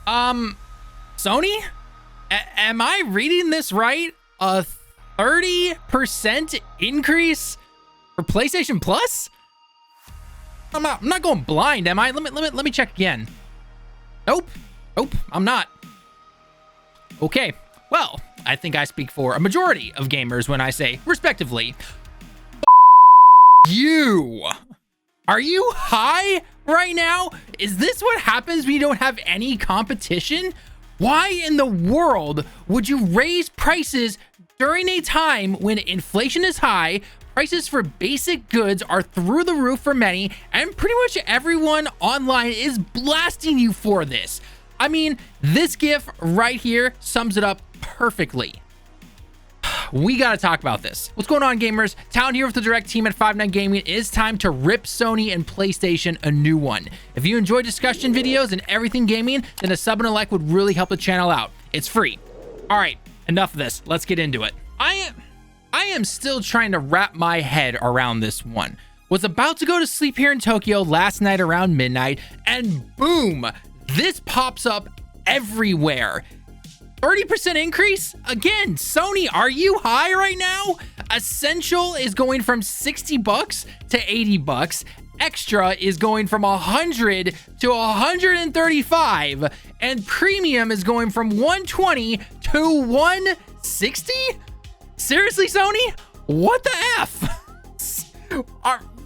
Sony? Am I reading this right? A 30% increase for PlayStation Plus? I'm not going blind, am I? Let me check again. Nope, I'm not. Okay, well, I think I speak for a majority of gamers when I say, respectively, you. Are you high right now? Is this what happens when you don't have any competition? Why in the world would you raise prices during a time when inflation is high, prices for basic goods are through the roof for many, and pretty much everyone online is blasting you for this? I mean, this GIF right here sums it up perfectly. We gotta talk about this. What's going on, gamers? Tallen here with the direct team at 59 Gaming. It is time to rip Sony and PlayStation a new one. If you enjoy discussion videos and everything gaming, then a sub and a like would really help the channel out. It's free. All right, enough of this. Let's get into it. I am still trying to wrap my head around this one. Was about to go to sleep here in Tokyo last night around midnight, and boom, this pops up everywhere. 30% increase? Again, Sony, are you high right now? Essential is going from 60 bucks to 80 bucks. Extra is going from 100 to 135. And premium is going from 120 to 160? Seriously, Sony? What the F?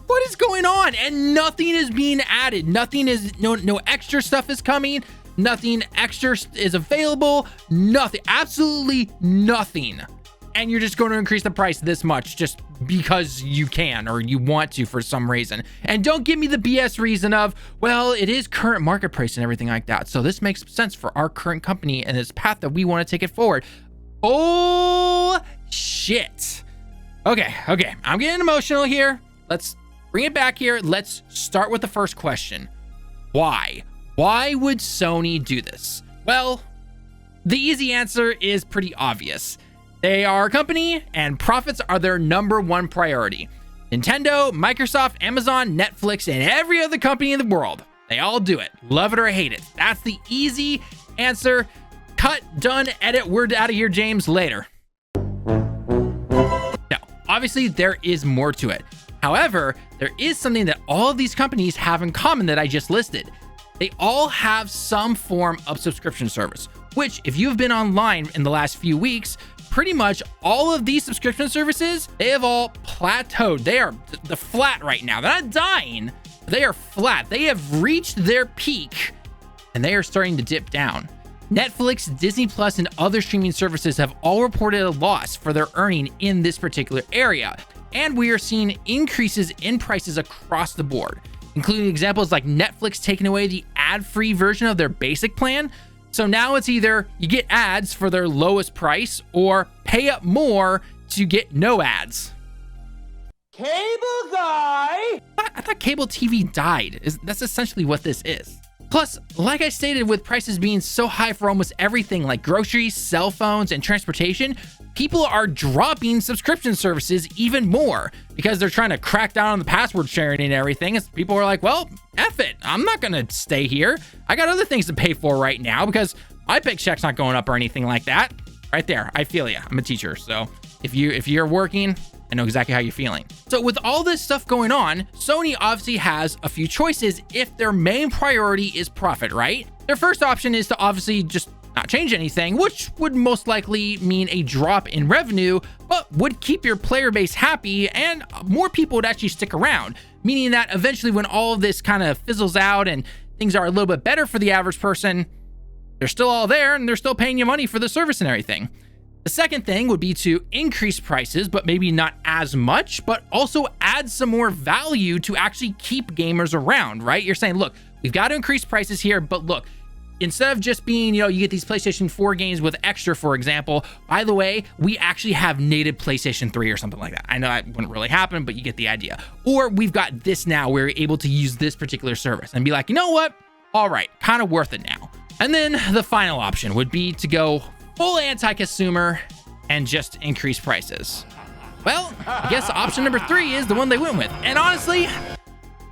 What is going on? And nothing is being added. Nothing is, no extra stuff is coming. Nothing extra is available. Nothing, absolutely nothing. And you're just going to increase the price this much just because you can or you want to for some reason. And don't give me the BS reason of, well, it is current market price and everything like that. So this makes sense for our current company and this path that we want to take it forward. Oh, shit. Okay. I'm getting emotional here. Let's bring it back here. Let's start with the first question. Why? Why would Sony do this? Well, the easy answer is pretty obvious. They are a company and profits are their number one priority. Nintendo, Microsoft, Amazon, Netflix, and every other company in the world. They all do it. Love it or hate it. That's the easy answer. Cut, done, edit, we're out of here, James. Later. Now, obviously there is more to it. However, there is something that all of these companies have in common that I just listed. They all have some form of subscription service, which if you've been online in the last few weeks, pretty much all of these subscription services, they have all plateaued. They are the flat right now. They're not dying. They are flat. They have reached their peak and they are starting to dip down. Netflix, Disney Plus, and other streaming services have all reported a loss for their earning in this particular area. And we are seeing increases in prices across the board, including examples like Netflix taking away the ad-free version of their basic plan. So now it's either you get ads for their lowest price or pay up more to get no ads. Cable guy! I thought cable TV died. That's essentially what this is. Plus, like I stated, with prices being so high for almost everything like groceries, cell phones, and transportation, people are dropping subscription services even more because they're trying to crack down on the password sharing and everything. People are like, well, F it. I'm not going to stay here. I got other things to pay for right now because my paycheck's not going up or anything like that. Right there. I feel you. I'm a teacher. So if you're working, I know exactly how you're feeling. So with all this stuff going on, Sony obviously has a few choices if their main priority is profit, right? Their first option is to obviously just not change anything, which would most likely mean a drop in revenue, but would keep your player base happy and more people would actually stick around, meaning that eventually when all of this kind of fizzles out and things are a little bit better for the average person, they're still all there and they're still paying you money for the service and everything. The second thing would be to increase prices, but maybe not as much, but also add some more value to actually keep gamers around, right? You're saying, look, we've got to increase prices here, but look, instead of just being, you get these PlayStation 4 games with extra, for example, by the way, we actually have native PlayStation 3 or something like that. I know that wouldn't really happen, but you get the idea. Or we've got this now, we're able to use this particular service and be like, you know what? All right, kind of worth it now. And then the final option would be to go full anti-consumer and just increase prices. Well, I guess option number 3 is the one they went with. And honestly,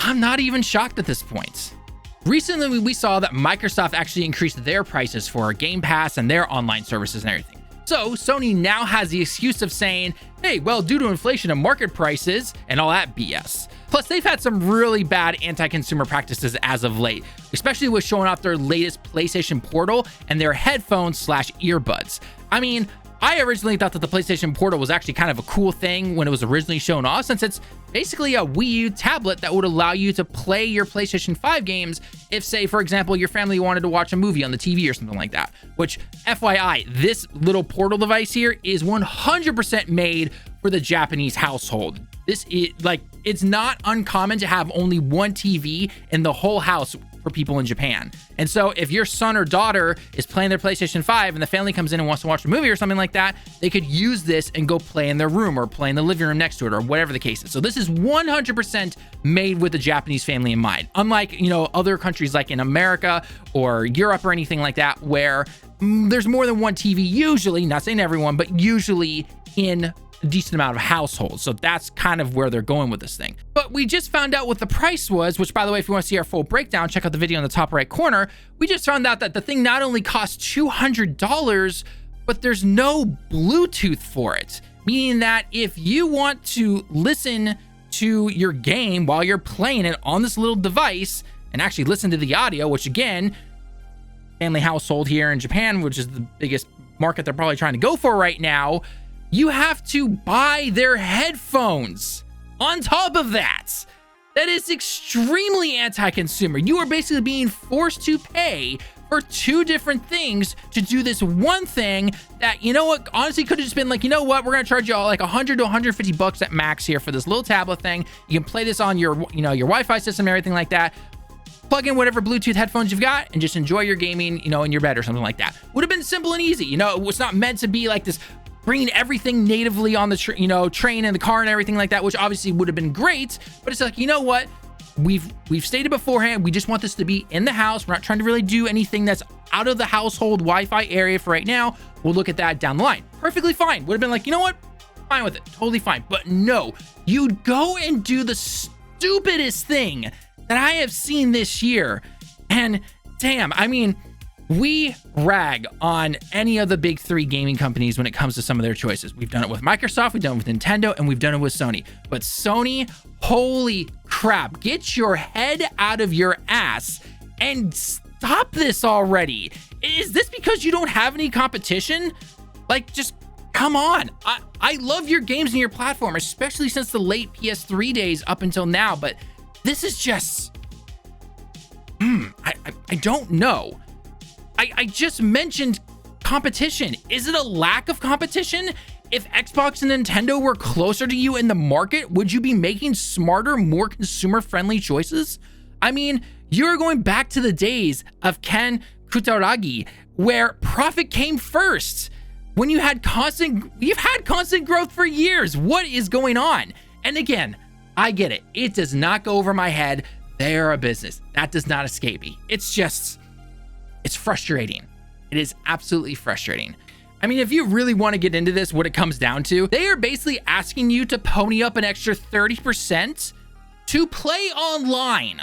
I'm not even shocked at this point. Recently, we saw that Microsoft actually increased their prices for Game Pass and their online services and everything. So Sony now has the excuse of saying, hey, well, due to inflation and market prices and all that BS. Plus, they've had some really bad anti-consumer practices as of late, especially with showing off their latest PlayStation Portal and their headphones/earbuds. I mean, I originally thought that the PlayStation Portal was actually kind of a cool thing when it was originally shown off, since it's basically a Wii U tablet that would allow you to play your PlayStation 5 games if, say, for example, your family wanted to watch a movie on the TV or something like that. Which, FYI, this little Portal device here is 100% made for the Japanese household. This is like, it's not uncommon to have only one TV in the whole house for people in Japan. And so if your son or daughter is playing their PlayStation 5 and the family comes in and wants to watch a movie or something like that, they could use this and go play in their room or play in the living room next to it or whatever the case is. So this is 100% made with the Japanese family in mind. Unlike, other countries like in America or Europe or anything like that, where there's more than one TV usually, not saying everyone, but usually in a decent amount of households. So that's kind of where they're going with this thing. But we just found out what the price was, which, by the way, if you want to see our full breakdown, check out the video in the top right corner. We just found out that the thing not only costs $200, but there's no Bluetooth for it. Meaning that if you want to listen to your game while you're playing it on this little device and actually listen to the audio, which again, family household here in Japan, which is the biggest market they're probably trying to go for right now, you have to buy their headphones. On top of that, that is extremely anti-consumer. You are basically being forced to pay for two different things to do this one thing that, honestly could have just been like, we're going to charge you all like 100 to 150 bucks at max here for this little tablet thing. You can play this on your, your Wi-Fi system and everything like that. Plug in whatever Bluetooth headphones you've got and just enjoy your gaming, in your bed or something like that. Would have been simple and easy. It was not meant to be like this bringing everything natively on the train and the car and everything like that, which obviously would have been great. But it's like, what? We've stated beforehand, we just want this to be in the house. We're not trying to really do anything that's out of the household Wi-Fi area for right now. We'll look at that down the line. Perfectly fine. Would have been like, fine with it. Totally fine. But no, you'd go and do the stupidest thing that I have seen this year. And damn, I mean, we rag on any of the big three gaming companies when it comes to some of their choices. We've done it with Microsoft, we've done it with Nintendo, and we've done it with Sony. But Sony, holy crap, get your head out of your ass and stop this already. Is this because you don't have any competition? Like, just come on. I love your games and your platform, especially since the late PS3 days up until now, but this is just, I don't know. I just mentioned competition. Is it a lack of competition? If Xbox and Nintendo were closer to you in the market, would you be making smarter, more consumer-friendly choices? I mean, you're going back to the days of Ken Kutaragi, where profit came first. When you've had constant growth for years. What is going on? And again, I get it. It does not go over my head. They are a business. That does not escape me. It's frustrating. It is absolutely frustrating. I mean, if you really want to get into this, what it comes down to, they are basically asking you to pony up an extra 30% to play online.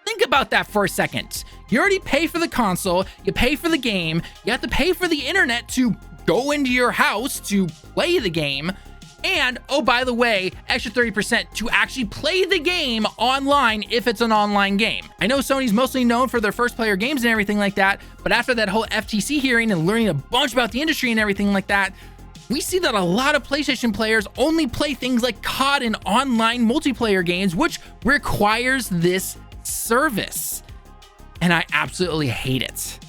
Think about that for a second. You already pay for the console, you pay for the game, you have to pay for the internet to go into your house to play the game. And, oh, by the way, extra 30% to actually play the game online if it's an online game. I know Sony's mostly known for their first-player games and everything like that, but after that whole FTC hearing and learning a bunch about the industry and everything like that, we see that a lot of PlayStation players only play things like COD and online multiplayer games, which requires this service. And I absolutely hate it.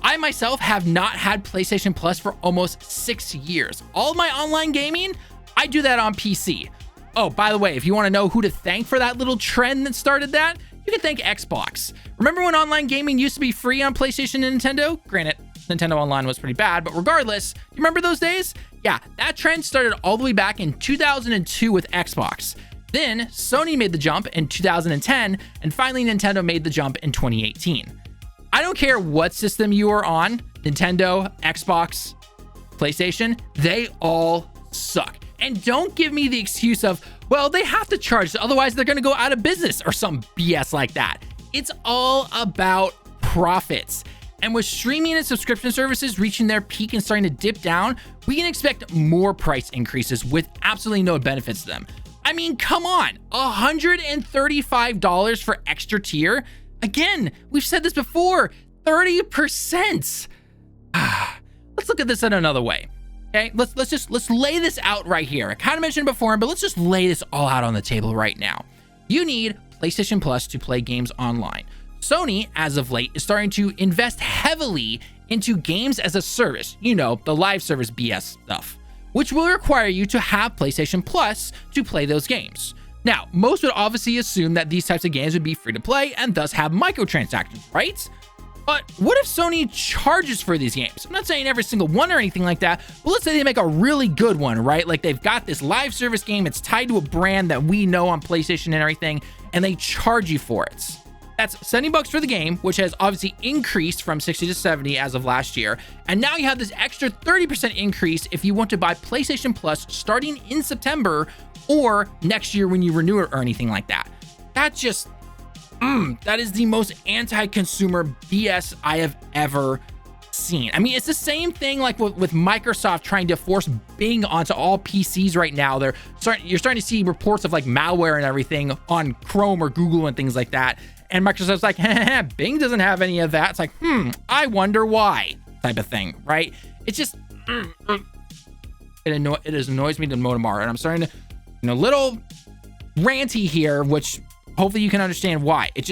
I myself have not had PlayStation Plus for almost 6 years. All my online gaming, I do that on PC. Oh, by the way, if you want to know who to thank for that little trend that started that, you can thank Xbox. Remember when online gaming used to be free on PlayStation and Nintendo? Granted, Nintendo Online was pretty bad, but regardless, you remember those days? Yeah, that trend started all the way back in 2002 with Xbox. Then Sony made the jump in 2010, and finally Nintendo made the jump in 2018. I don't care what system you are on, Nintendo, Xbox, PlayStation, they all suck. And don't give me the excuse of, well, they have to charge, otherwise they're going to go out of business or some BS like that. It's all about profits. And with streaming and subscription services reaching their peak and starting to dip down, we can expect more price increases with absolutely no benefits to them. I mean, come on, $135 for extra tier? Again, we've said this before, 30%. Let's look at this in another way. Okay, let's lay this out right here. I kind of mentioned it before, but let's just lay this all out on the table right now. You need PlayStation Plus to play games online. Sony, as of late, is starting to invest heavily into games as a service, you know, the live service BS stuff, which will require you to have PlayStation Plus to play those games. Now, most would obviously assume that these types of games would be free to play and thus have microtransactions, right? But what if Sony charges for these games? I'm not saying every single one or anything like that, but let's say they make a really good one, right? Like they've got this live service game, it's tied to a brand that we know on PlayStation and everything, and they charge you for it. That's $70 for the game, which has obviously increased from 60 to 70 as of last year. And now you have this extra 30% increase if you want to buy PlayStation Plus starting in September or next year when you renew it or anything like that. That just, that is the most anti-consumer BS I have ever seen. I mean, it's the same thing like with Microsoft trying to force Bing onto all PCs right now. You're starting to see reports of like malware and everything on Chrome or Google and things like that. And Microsoft's like, Bing doesn't have any of that. It's like, I wonder why type of thing, right? It's just, it annoys me to no tomorrow. And I'm starting to, little ranty here, which hopefully you can understand why. It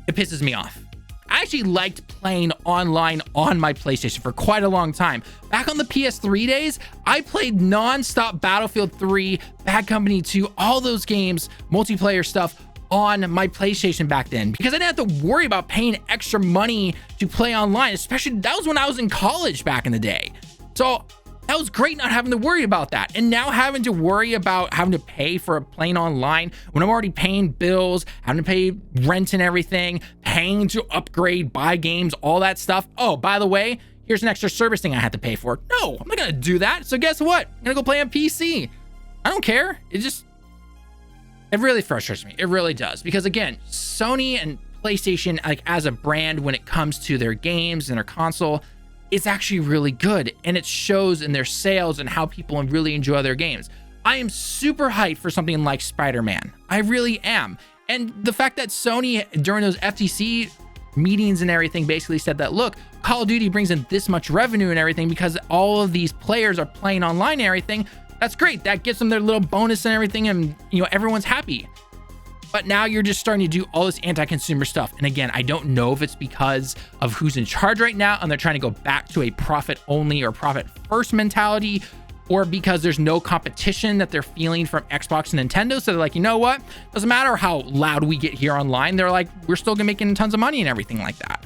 pisses me off. I actually liked playing online on my PlayStation for quite a long time. Back on the PS3 days, I played non-stop Battlefield 3, Bad Company 2, all those games, multiplayer stuff on my PlayStation back then because I didn't have to worry about paying extra money to play online, especially that was when I was in college back in the day. So that was great not having to worry about that. And now having to worry about having to pay for playing online when I'm already paying bills, having to pay rent and everything, paying to upgrade, buy games, all that stuff. Oh, by the way, here's an extra service thing I had to pay for. No, I'm not gonna do that. So guess what? I'm gonna go play on PC. I don't care. It really frustrates me. It really does. Because again, Sony and PlayStation, like as a brand, when it comes to their games and their console, it's actually really good. And it shows in their sales and how people really enjoy their games. I am super hyped for something like Spider-Man. I really am. And the fact that Sony, during those FTC meetings and everything, basically said that, look, Call of Duty brings in this much revenue and everything because all of these players are playing online and everything. That's great. That gives them their little bonus and everything, and everyone's happy. But now you're just starting to do all this anti-consumer stuff. And again, I don't know if it's because of who's in charge right now and they're trying to go back to a profit only or profit first mentality, or because there's no competition that they're feeling from Xbox and Nintendo. So they're like, you know what? Doesn't matter how loud we get here online. They're like, we're still gonna making tons of money and everything like that.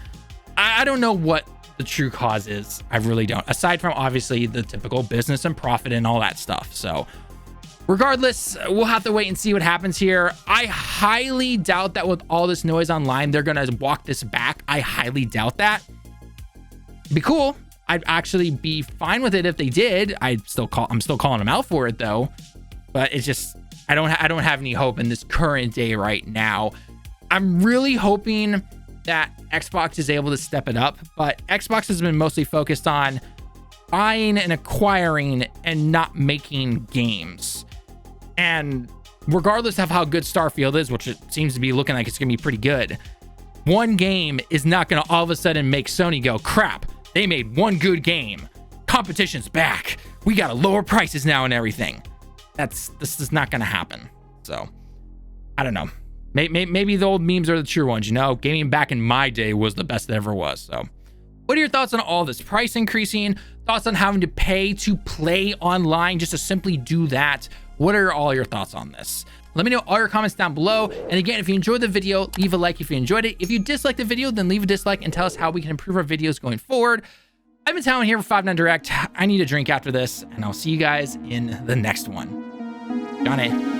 I don't know what the true cause is. I really don't, aside from obviously the typical business and profit and all that stuff. So regardless, we'll have to wait and see what happens here. I highly doubt that with all this noise online, they're gonna walk this back. I highly doubt that. It'd be cool. I'd actually be fine with it if they did. I'm still calling them out for it though. But it's just, I don't have any hope in this current day right now. I'm really hoping that Xbox is able to step it up, but Xbox has been mostly focused on buying and acquiring and not making games. And regardless of how good Starfield is, which it seems to be looking like it's gonna be pretty good, one game is not gonna all of a sudden make Sony go, crap, they made one good game. Competition's back. We gotta lower prices now and everything. This is not gonna happen. So, I don't know. Maybe the old memes are the true ones, Gaming back in my day was the best that ever was. So what are your thoughts on all this price increasing? Thoughts on having to pay to play online just to simply do that? What are all your thoughts on this? Let me know all your comments down below. And again, if you enjoyed the video, leave a like if you enjoyed it. If you disliked the video, then leave a dislike and tell us how we can improve our videos going forward. I've been Tallen here for 5 9 Direct. I need a drink after this, and I'll see you guys in the next one. Johnny.